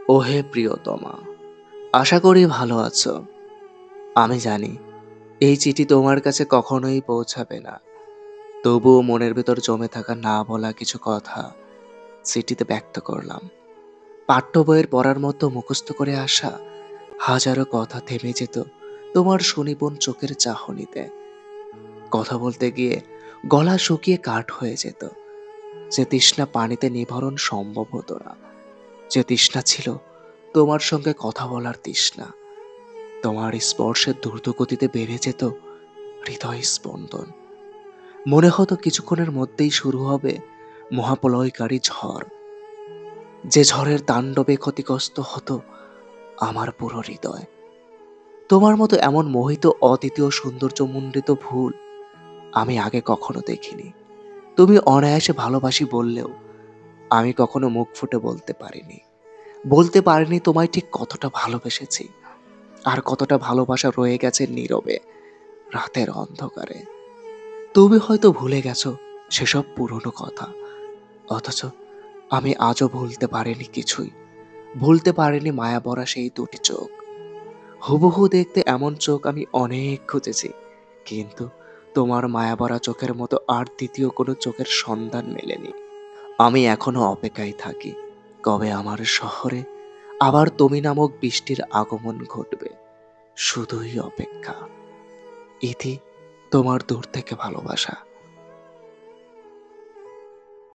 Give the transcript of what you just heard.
ওহে প্রিয়তমা, আশা করি ভালো আছো। আমি জানি এই চিঠি তোমার কাছে কখনোই পৌঁছাবে না, তবুও মনের ভেতর জমে থাকা না বলা কিছু কথা চিঠিতে ব্যক্ত করলাম। পাঠ্য বইয়ের পড়ার মতো মুখস্থ করে আসা হাজারো কথা থেমে যেত তোমার সুনিপুণ চোখের চাহনিতে। কথা বলতে গিয়ে গলা শুকিয়ে কাঠ হয়ে যেত। যে তৃষ্ণা পানিতে নিভরণ সম্ভব হতো না, যে তৃষ্ণা ছিল তোমার সঙ্গে কথা বলার তৃষ্ণা। তোমার স্পর্শে দ্রুত গতিতে বেড়ে যেত হৃদয় স্পন্দন। মনে হতো কিছুক্ষণের মধ্যেই শুরু হবে মহাপ্রলয়কারী ঝড়, যে ঝড়ের তাণ্ডবে ক্ষতিগ্রস্ত হতো আমার পুরো হৃদয়। তোমার মতো এমন মোহিত অদ্বিতীয় সৌন্দর্যমণ্ডিত ভুল আমি আগে কখনো দেখিনি। তুমি অনায়াসে ভালোবাসি বললেও আমি কখনো মুখ ফুটে বলতে পারিনি তোমায় ঠিক কতটা ভালোবেসেছি, আর কতটা ভালোবাসা রয়ে গেছে নীরবে রাতের অন্ধকারে। তুমি হয়তো ভুলে গেছো সেসব পুরনো কথা, অথচ আমি আজও ভুলতে পারিনি কিছুই। ভুলতে পারিনি মায়া ভরা সেই দুটি চোখ। হুবহু দেখতে এমন চোখ আমি অনেক খুঁজেছি, কিন্তু তোমার মায়া ভরা চোখের মতো আর দ্বিতীয় কোনো চোখের সন্ধান মেলেনি। আমি এখনো অপেক্ষায় থাকি, কবে আমার শহরে আবার তুমি নামক বৃষ্টির আগমন ঘটবে। শুধুই অপেক্ষা। ইতি, তোমার দূর থেকে ভালোবাসা।